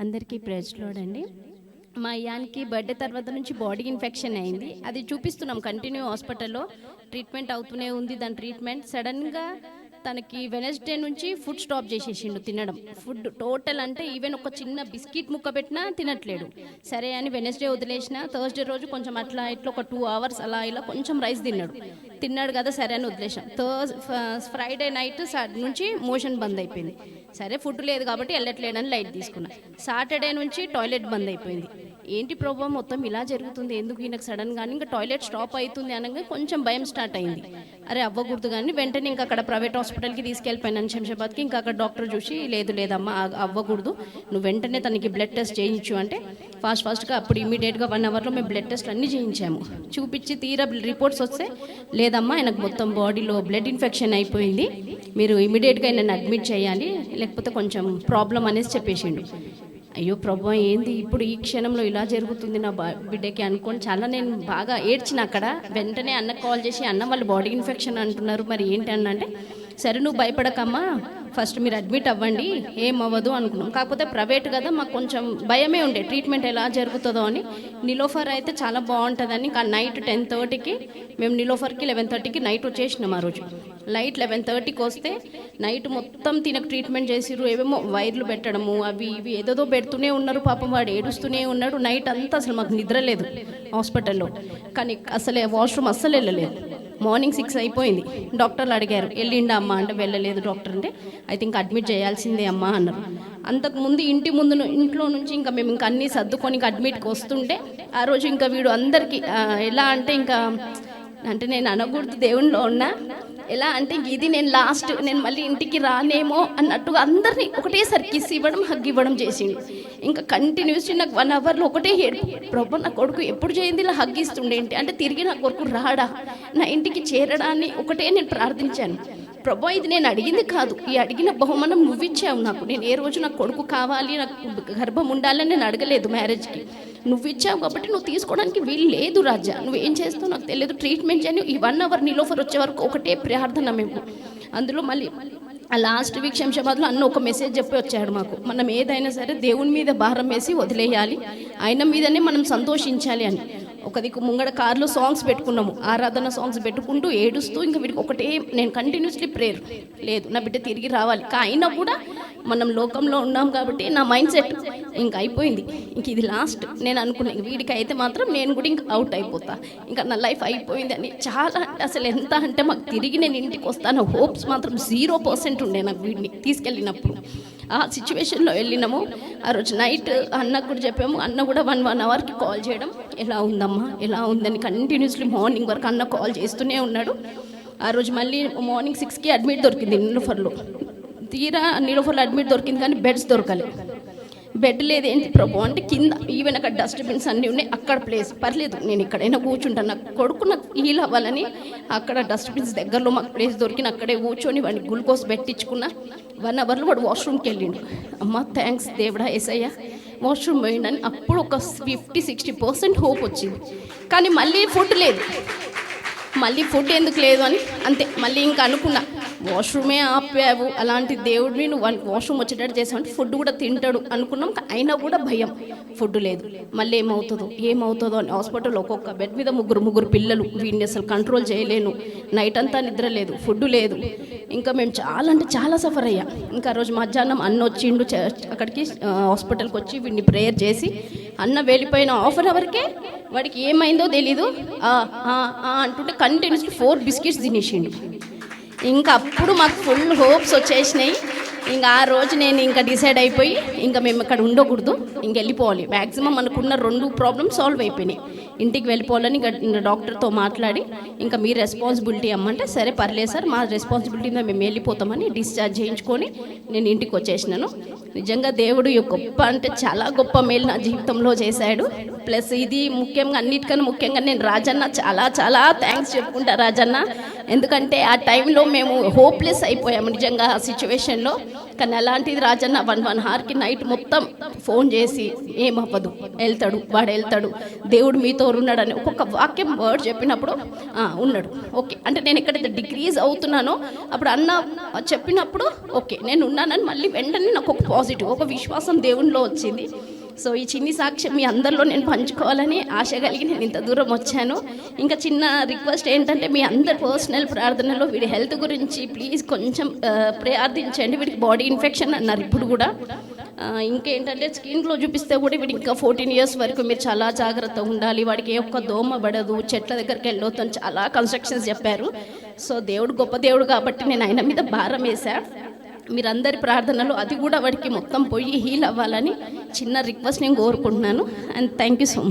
అందరికీ praise lord అండి. మా అయ్యానికి బర్త్డే తర్వాత నుంచి బాడీ ఇన్ఫెక్షన్ అయింది. అది చూపిస్తున్నాం, కంటిన్యూ హాస్పిటల్లో ట్రీట్మెంట్ అవుతూనే ఉంది. దాని ట్రీట్మెంట్ సడన్గా తనకి వెనస్డే నుంచి ఫుడ్ స్టాప్ చేసేసిండు తినడం. ఫుడ్ టోటల్ అంటే ఈవెన్ ఒక చిన్న బిస్కెట్ ముక్క పెట్టినా తినట్లేడు. సరే అని వెనస్డే వదిలేసిన. థర్స్డే రోజు కొంచెం అట్లా ఇట్లా ఒక 2 hours అలా ఇలా కొంచెం రైస్ తిన్నాడు కదా, సరే అని వదిలేసాం. ఫ్రైడే నైట్ నుంచి మోషన్ బంద్ అయిపోయింది. సరే ఫుడ్ లేదు కాబట్టి వెళ్ళట్లేడని లైట్ తీసుకున్నా. సాటర్డే నుంచి టాయిలెట్ బంద్ అయిపోయింది. ఏంటి ప్రాబ్లం, మొత్తం ఇలా జరుగుతుంది, ఎందుకు ఈయనకు సడన్ కానీ ఇంకా టాయిలెట్ స్టాప్ అవుతుంది అనగా కొంచెం భయం స్టార్ట్ అయింది. అరే అవ్వకూడదు కానీ వెంటనే ఇంకా అక్కడ ప్రైవేట్ హాస్పిటల్కి తీసుకెళ్ళిపోయినాను శంషాబాద్కి. ఇంకా అక్కడ డాక్టర్ చూసి లేదమ్మా అవ్వకూడదు, నువ్వు వెంటనే తనకి బ్లడ్ టెస్ట్ చేయించు అంటే ఫాస్ట్గా అప్పుడు ఇమీడియట్గా 1 hourలో మేము బ్లడ్ టెస్ట్ అన్నీ చేయించాము. చూపించి తీరా రిపోర్ట్స్ వస్తే లేదమ్మా ఆయనకు మొత్తం బాడీలో బ్లడ్ ఇన్ఫెక్షన్ అయిపోయింది, మీరు ఇమీడియట్గా నన్ను అడ్మిట్ చేయాలి, లేకపోతే కొంచెం ప్రాబ్లం అనేసి చెప్పేసిండు. అయ్యో ప్రభా ఏంది ఇప్పుడు ఈ క్షణంలో ఇలా జరుగుతుంది నా బిడ్డకి అనుకోని చాలా నేను బాగా ఏడ్చిన. అక్కడ వెంటనే అన్నకు కాల్ చేసి అన్న వాళ్ళు బాడీ ఇన్ఫెక్షన్ అంటున్నారు, మరి ఏంటి అన్న అంటే సరే నువ్వు భయపడకమ్మా, ఫస్ట్ మీరు అడ్మిట్ అవ్వండి, ఏం అవ్వదు అనుకున్నాం. కాకపోతే ప్రైవేట్ కదా మాకు కొంచెం భయమే ఉండే ట్రీట్మెంట్ ఎలా జరుగుతుందో అని. నిలోఫర్ అయితే చాలా బాగుంటుందని ఇంకా నైట్ 10:30కి మేము నిలోఫర్కి 11:30కి నైట్ వచ్చేసినాం. ఆ రోజు నైట్ 11:30కి వస్తే నైట్ మొత్తం తినకు ట్రీట్మెంట్ చేసిర్రు. ఏవేమో వైర్లు పెట్టడము అవి ఇవి ఏదేదో పెడుతూనే ఉన్నారు. పాపం వాడు ఏడుస్తూనే ఉన్నాడు. నైట్ అంతా అసలు మాకు నిద్ర లేదు హాస్పిటల్లో. కానీ అసలే వాష్రూమ్ అస్సలు వెళ్ళలేదు. మార్నింగ్ 6 అయిపోయింది. డాక్టర్లు అడిగారు వెళ్ళిండా అమ్మ అంటే వెళ్ళలేదు డాక్టర్ అంటే అయితే ఇంకా అడ్మిట్ చేయాల్సిందే అమ్మ అన్నారు. అంతకుముందు ఇంట్లో నుంచి ఇంకా మేము ఇంకా అన్నీ సర్దుకొని ఇంకా అడ్మిట్కి వస్తుంటే ఆ రోజు ఇంకా వీడు అందరికీ ఎలా అంటే ఇంకా అంటే నేను అనకూడదు దేవునిలో ఉన్నా, ఎలా అంటే ఇది నేను లాస్ట్, నేను మళ్ళీ ఇంటికి రానేమో అన్నట్టుగా అందరినీ ఒకటేసారి కిస్ ఇవ్వడం హగ్ ఇవ్వడం చేసిండు. ఇంకా కంటిన్యూస్లీ నాకు 1 hourలో ఒకటే ప్రభు నా కొడుకు ఎప్పుడు చేయింది ఇలా హగ్ ఇస్తుండేంటి అంటే తిరిగి నా కొడుకు రాడా నా ఇంటికి చేరడాన్ని ఒకటే నేను ప్రార్థించాను. ప్రభు ఇది నేను అడిగింది కాదు, ఈ అడిగిన బహుమానం నువ్వు ఇచ్చావు నాకు. నేను ఏ రోజు నాకు కొడుకు కావాలి, నాకు గర్భం ఉండాలని నేను అడగలేదు మ్యారేజ్కి. నువ్వు ఇచ్చావు కాబట్టి నువ్వు తీసుకోవడానికి వీలు లేదు రాజా, నువ్వేం చేస్తావు నాకు తెలియదు, ట్రీట్మెంట్ చేయని ఈ 1 hour నిలోఫర్ వచ్చే వరకు ఒకటే ప్రార్థన మేము. అందులో మళ్ళీ ఆ లాస్ట్ వీక్ శంషాబాద్లో అన్న ఒక మెసేజ్ చెప్పి వచ్చాడు మాకు, మనం ఏదైనా సరే దేవుని మీద భారం వేసి వదిలేయాలి, ఆయన మీదనే మనం సంతోషించాలి అని. ఒక దిక్కు ముంగడ కార్లో సాంగ్స్ పెట్టుకున్నాము, ఆరాధన సాంగ్స్ పెట్టుకుంటూ ఏడుస్తూ ఇంకా వీడికి ఒకటే నేను కంటిన్యూస్లీ ప్రేయర్, లేదు నా బిడ్డ తిరిగి రావాలి. అయినా కూడా మనం లోకంలో ఉన్నాం కాబట్టి నా మైండ్ సెట్ ఇంక అయిపోయింది, ఇంక ఇది లాస్ట్ నేను అనుకున్నాను. వీడికి అయితే మాత్రం నేను కూడా ఇంకా అవుట్ అయిపోతా, ఇంకా నా లైఫ్ అయిపోయింది అని చాలా అసలు ఎంత అంటే మాకు తిరిగి నేను ఇంటికి వస్తాను హోప్స్ మాత్రం 0% ఉండే నాకు వీడిని తీసుకెళ్ళినప్పుడు. ఆ సిచ్యువేషన్లో వెళ్ళినాము. ఆ రోజు నైట్ అన్నకు కూడా చెప్పాము. అన్న కూడా 1 hourకి కాల్ చేయడం, ఎలా ఉందమ్మా ఎలా ఉందని కంటిన్యూస్లీ మార్నింగ్ వరకు అన్న కాల్ చేస్తూనే ఉన్నాడు. ఆ రోజు మళ్ళీ మార్నింగ్ 6కి అడ్మిట్ దొరికింది నిలోఫర్లో. తీరా నిలోఫర్లో అడ్మిట్ దొరికింది కానీ బెడ్స్ దొరకలేదు. బెడ్ లేదు ఏంటి ప్రభు అంటే కింద ఈవెన్ అక్కడ డస్ట్బిన్స్ అన్నీ ఉన్నాయి, అక్కడ ప్లేస్ పర్లేదు నేను ఎక్కడైనా కూర్చుంటాను, నాకు కొడుకు నాకు హీల్ అవ్వాలని అక్కడ డస్ట్బిన్స్ దగ్గరలో మాకు ప్లేస్ దొరికిన అక్కడే కూర్చొని వాడిని గ్లూకోజ్ పెట్టించుకున్న. 1 hourలో వాడు వాష్రూమ్కి వెళ్ళిండు. అమ్మ థ్యాంక్స్ దేవుడా యేసయ్య వాష్రూమ్ పోయిండని అప్పుడు ఒక 50-60% హోప్ వచ్చింది. కానీ మళ్ళీ ఫుడ్ లేదు, మళ్ళీ ఫుడ్ ఎందుకు లేదు అని అంతే మళ్ళీ ఇంకా అనుకున్నా వాష్రూమే ఆపావు, అలాంటి దేవుడిని నువ్వు వాష్రూమ్ వచ్చేటట్టు చేసావంటే ఫుడ్ కూడా తింటాడు అనుకున్నాం. అయినా కూడా భయం, ఫుడ్ లేదు, మళ్ళీ ఏమవుతుందో అని హాస్పిటల్లో ఒక్కొక్క బెడ్ మీద ముగ్గురు పిల్లలు, వీడిని అసలు కంట్రోల్ చేయలేను, నైట్ అంతా నిద్ర లేదు, ఫుడ్ లేదు. ఇంకా మేము చాలా అంటే చాలా సఫర్ అయ్యాం. ఇంకా రోజు మధ్యాహ్నం అన్న వచ్చిండు అక్కడికి హాస్పిటల్కి వచ్చి వీడిని ప్రేయర్ చేసి అన్న వెళ్ళిపోయిన 1/2 hourకే వాడికి ఏమైందో తెలీదు అంటుంటే కంటిన్యూస్లీ 4 బిస్కెట్స్ తినేసిండు. ఇంకా అప్పుడు మాకు ఫుల్ హోప్స్ వచ్చేసినాయి. ఇంకా ఆ రోజు నేను ఇంకా డిసైడ్ అయిపోయి ఇంకా మేము ఇక్కడ ఉండకూడదు, ఇంక వెళ్ళిపోవాలి. మ్యాక్సిమం మనకున్న 2 ప్రాబ్లమ్స్ సాల్వ్ అయిపోయినాయి. ఇంటికి వెళ్ళిపోవాలని డాక్టర్తో మాట్లాడి ఇంకా మీ రెస్పాన్సిబిలిటీ అమ్మంటే సరే పర్లేదు సార్ మా రెస్పాన్సిబిలిటీతో మేము వెళ్ళిపోతామని డిశ్చార్జ్ చేయించుకొని నేను ఇంటికి వచ్చేసినాను. నిజంగా దేవుడు గొప్ప అంటే చాలా గొప్ప మేలు నా జీవితంలో చేశాడు. ప్లస్ ఇది ముఖ్యంగా అన్నిటికన్నా ముఖ్యంగా నేను రాజన్న చాలా చాలా థ్యాంక్స్ చెప్పుకుంటా రాజన్న. ఎందుకంటే ఆ టైంలో మేము హోప్లెస్ అయిపోయాము నిజంగా ఆ సిచ్యువేషన్లో. కానీ అలాంటిది రాజన్న 1 hourకి నైట్ మొత్తం ఫోన్ చేసి ఏమవ్వదు, వెళ్తాడు, దేవుడు మీతో ఉన్నాడని ఒక్కొక్క వాక్యం వర్డ్ చెప్పినప్పుడు ఉన్నాడు ఓకే అంటే నేను ఎక్కడైతే డిక్రీజ్ అవుతున్నానో అప్పుడు అన్న చెప్పినప్పుడు ఓకే నేను ఉన్నానని మళ్ళీ వెంటనే నాకు ఒక పాజిటివ్ ఒక విశ్వాసం దేవునిలో వచ్చింది. సో ఈ చిన్ని సాక్ష్యం మీ అందరిలో నేను పంచుకోవాలని ఆశ కలిగి నేను ఇంత దూరం వచ్చాను. ఇంకా చిన్న రిక్వెస్ట్ ఏంటంటే మీ అందరి పర్సనల్ ప్రార్థనలో వీడి హెల్త్ గురించి ప్లీజ్ కొంచెం ప్రార్థించండి. వీడికి బాడీ ఇన్ఫెక్షన్ అన్నారు ఇప్పుడు కూడా. ఇంకేంటంటే స్క్రీన్లో చూపిస్తే కూడా వీడికి ఇంకా 14 years వరకు మీరు చాలా జాగ్రత్తగా ఉండాలి, వాడికి ఏ ఒక్క దోమ పడదు, చెట్ల దగ్గరికి వెళ్ళొద్దు అని చాలా కన్స్ట్రక్షన్స్ చెప్పారు. సో దేవుడు గొప్ప దేవుడు కాబట్టి నేను ఆయన మీద భారం వేశా. మీరందరి ప్రార్థనలు అది కూడా వాడికి మొత్తం పోయి హీల్ అవ్వాలని చిన్న రిక్వెస్ట్ నేను కోరుకుంటున్నాను. And thank you so much.